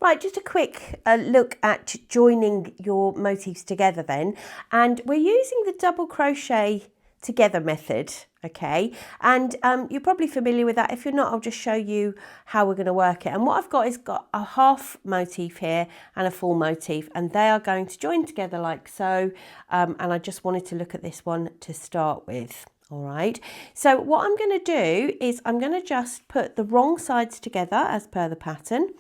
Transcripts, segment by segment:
Right, just a quick look at joining your motifs together then. And we're using the double crochet together method, okay? And you're probably familiar with that. If you're not, I'll just show you how we're going to work it. And what I've got is got a half motif here and a full motif, and they are going to join together like so. And I just wanted to look at this one to start with. All right, so what I'm going to do is I'm going to just put the wrong sides together as per the pattern.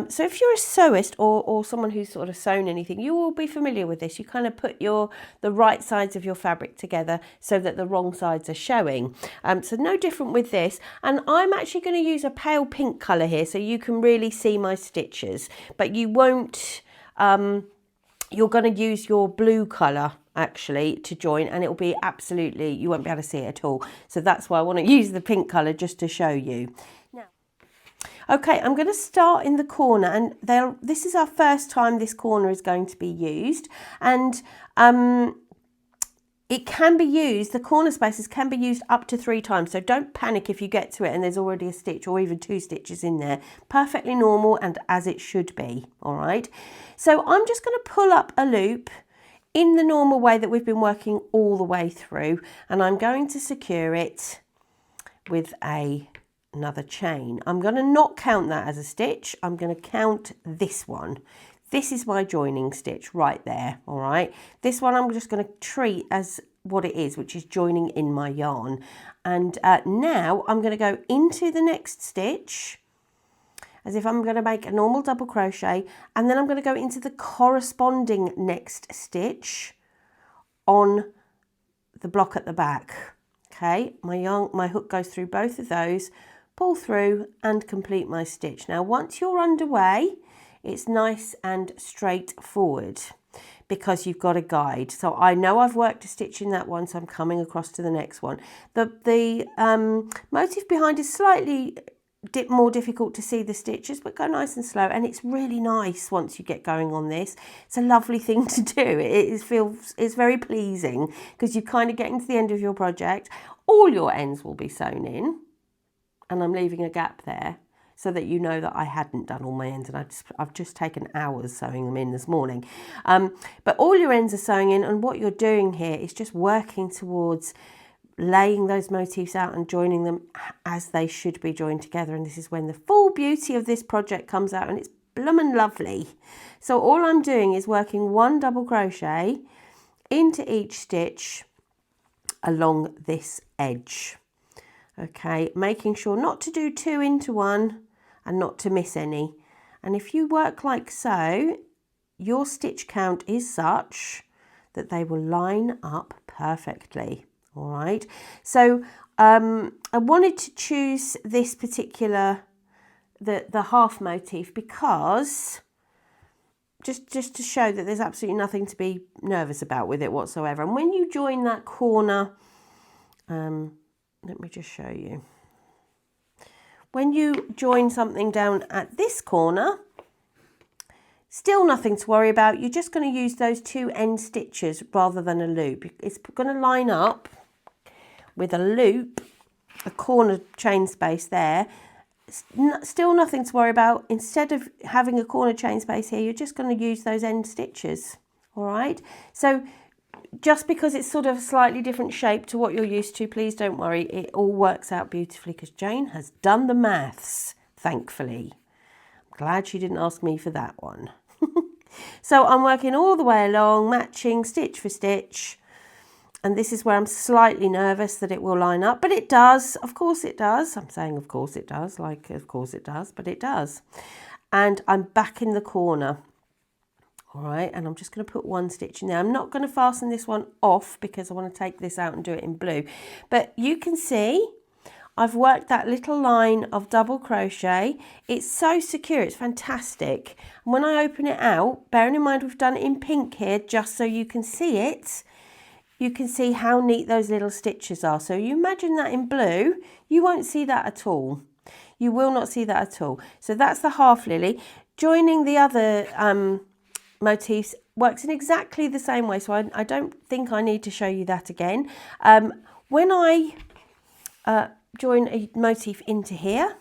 So if you're a sewist or someone who's sort of sewn anything, you will be familiar with this. You kind of put the right sides of your fabric together so that the wrong sides are showing. So no different with this. And I'm actually going to use a pale pink colour here so you can really see my stitches, but you won't, you're going to use your blue colour actually to join, and it will be absolutely, you won't be able to see it at all. So that's why I want to use the pink colour just to show you. Now, okay, I'm going to start in the corner, and this is our first time this corner is going to be used, and it can be used, the corner spaces can be used up to 3 times, so don't panic if you get to it and there's already a stitch or even 2 stitches in there. Perfectly normal and as it should be, all right? So I'm just going to pull up a loop in the normal way that we've been working all the way through, and I'm going to secure it with another chain. I'm going to not count that as a stitch, I'm going to count this one. This is my joining stitch right there, all right? This one I'm just going to treat as what it is, which is joining in my yarn. And now I'm going to go into the next stitch as if I'm going to make a normal double crochet, and then I'm going to go into the corresponding next stitch on the block at the back. Okay, my hook goes through both of those, pull through and complete my stitch. Now once you're underway, it's nice and straightforward because you've got a guide. So I know I've worked a stitch in that one, so I'm coming across to the next one. The motif behind is slightly more difficult to see the stitches, but go nice and slow, and it's really nice once you get going on this. It's a lovely thing to do. It's very pleasing because you're kind of getting to the end of your project. All your ends will be sewn in, and I'm leaving a gap there so that you know that I hadn't done all my ends, and I've just taken hours sewing them in this morning. But all your ends are sewing in, and what you're doing here is just working towards laying those motifs out and joining them as they should be joined together. And this is when the full beauty of this project comes out, and it's bloomin' lovely. So all I'm doing is working 1 double crochet into each stitch along this edge. Okay, making sure not to do 2 into 1 and not to miss any. And if you work like so, your stitch count is such that they will line up perfectly. All right, so I wanted to choose this particular, the half motif, because just to show that there's absolutely nothing to be nervous about with it whatsoever. And when you join that corner, let me just show you. When you join something down at this corner, still nothing to worry about. You're just going to use those 2 end stitches rather than a loop. It's going to line up with a loop, a corner chain space there. Still nothing to worry about. Instead of having a corner chain space here, you're just going to use those end stitches. All right, so just because it's sort of a slightly different shape to what you're used to, please don't worry, it all works out beautifully because Jane has done the maths, thankfully. I'm glad she didn't ask me for that one. So I'm working all the way along, matching stitch for stitch. And this is where I'm slightly nervous that it will line up, but it does. Of course it does. I'm saying of course it does, like of course it does, but it does. And I'm back in the corner. All right, and I'm just going to put 1 stitch in there. I'm not going to fasten this one off because I want to take this out and do it in blue. But you can see I've worked that little line of double crochet. It's so secure, it's fantastic. And when I open it out, bearing in mind we've done it in pink here, just so you can see it, you can see how neat those little stitches are. So you imagine that in blue, you won't see that at all. You will not see that at all. So that's the half lily. Joining the other motifs works in exactly the same way. So I don't think I need to show you that again. When I join a motif into here,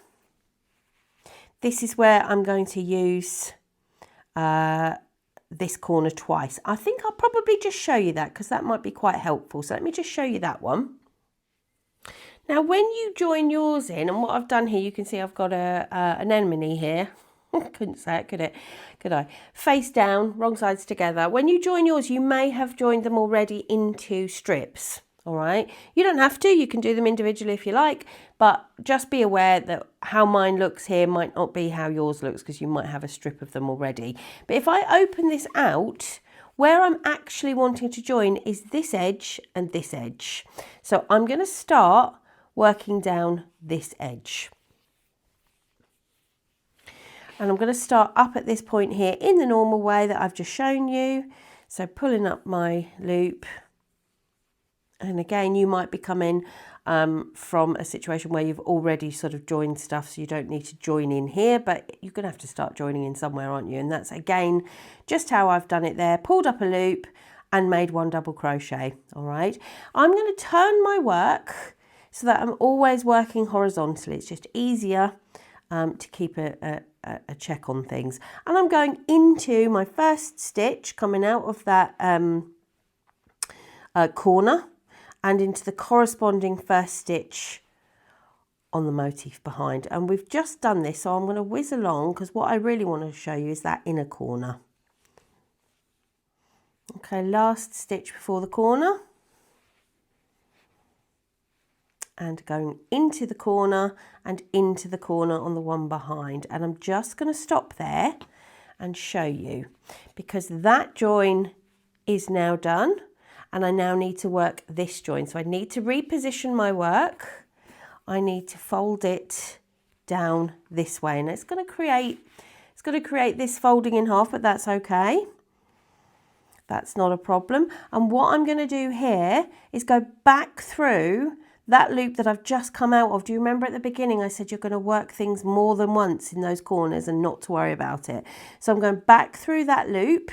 this is where I'm going to use this corner twice. I think I'll probably just show you that because that might be quite helpful. So let me just show you that one. Now when you join yours in, and what I've done here, you can see I've got an anemone here. Couldn't say it, could it? Could I? Face down, wrong sides together. When you join yours, you may have joined them already into strips. All right. You don't have to. You can do them individually if you like, but just be aware that how mine looks here might not be how yours looks because you might have a strip of them already. But if I open this out, where I'm actually wanting to join is this edge and this edge. So I'm going to start working down this edge. And I'm going to start up at this point here in the normal way that I've just shown you. So pulling up my loop. And again, you might be coming from a situation where you've already sort of joined stuff, so you don't need to join in here, but you're going to have to start joining in somewhere, aren't you? And that's, again, just how I've done it there. Pulled up a loop and made one double crochet, all right? I'm going to turn my work so that I'm always working horizontally. It's just easier to keep a check on things. And I'm going into my first stitch, coming out of that corner, and into the corresponding first stitch on the motif behind. And we've just done this, so I'm going to whiz along because what I really want to show you is that inner corner. Okay, last stitch before the corner. And going into the corner and into the corner on the one behind. And I'm just going to stop there and show you because that join is now done. And I now need to work this join. So I need to reposition my work. I need to fold it down this way. And it's going to create this folding in half, but that's okay. That's not a problem. And what I'm going to do here is go back through that loop that I've just come out of. Do you remember at the beginning I said you're going to work things more than once in those corners and not to worry about it. So I'm going back through that loop.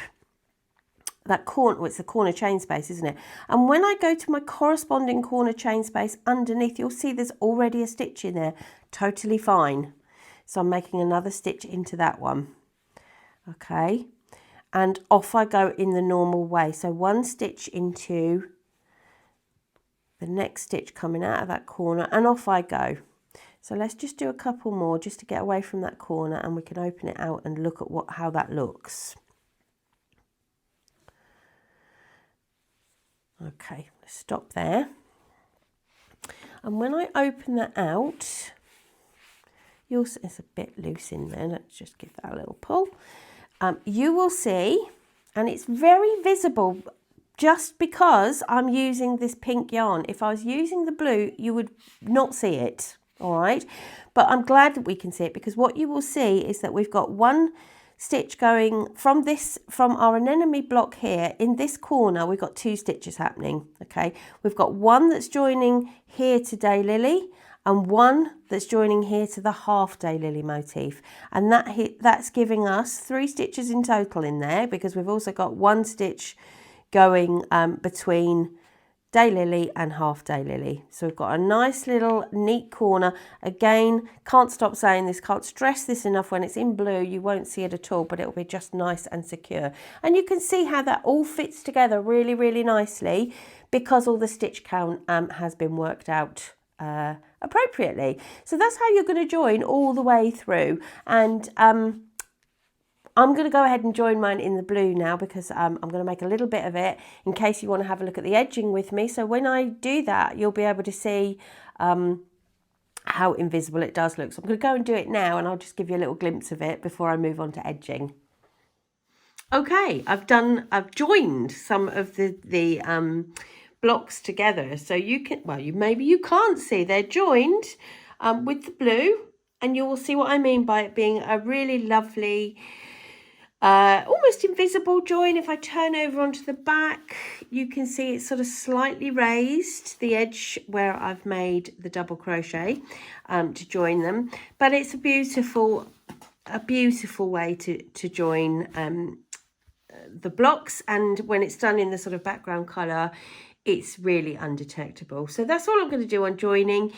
That corner, well, it's the corner chain space, isn't it? And when I go to my corresponding corner chain space underneath, you'll see there's already a stitch in there. Totally fine. So I'm making another stitch into that one. Okay. And off I go in the normal way. So one stitch into the next stitch coming out of that corner and off I go. So let's just do a couple more just to get away from that corner and we can open it out and look at how that looks. Okay, let's stop there. And when I open that out, you'll see it's a bit loose in there. Let's just give that a little pull. You will see, and it's very visible just because I'm using this pink yarn. If I was using the blue, you would not see it, all right? But I'm glad that we can see it because what you will see is that we've got one stitch going from our anemone block here. In this corner we've got two stitches happening. Okay, we've got one that's joining here to Daylily and one that's joining here to the half Daylily motif, and that's giving us 3 stitches in total in there because we've also got one stitch going between Daylily and half Daylily. So we've got a nice little neat corner. Again, can't stop saying this, can't stress this enough. When it's in blue, you won't see it at all, but it'll be just nice and secure. And you can see how that all fits together really, really nicely because all the stitch count has been worked out appropriately. So that's how you're going to join all the way through. And I'm going to go ahead and join mine in the blue now because I'm going to make a little bit of it in case you want to have a look at the edging with me. So when I do that, you'll be able to see how invisible it does look. So I'm going to go and do it now and I'll just give you a little glimpse of it before I move on to edging. Okay, I've joined some of the blocks together. So you can, well, maybe you can't see, they're joined with the blue, and you will see what I mean by it being a really lovely almost invisible join. If I turn over onto the back, you can see it's sort of slightly raised, the edge where I've made the double crochet to join them. But it's a beautiful way to join the blocks, and when it's done in the sort of background colour, it's really undetectable. So that's all I'm going to do on joining.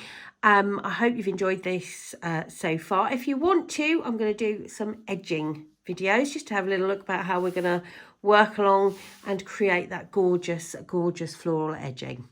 I hope you've enjoyed this so far. If you want to, I'm going to do some edging videos just to have a little look about how we're going to work along and create that gorgeous floral edging.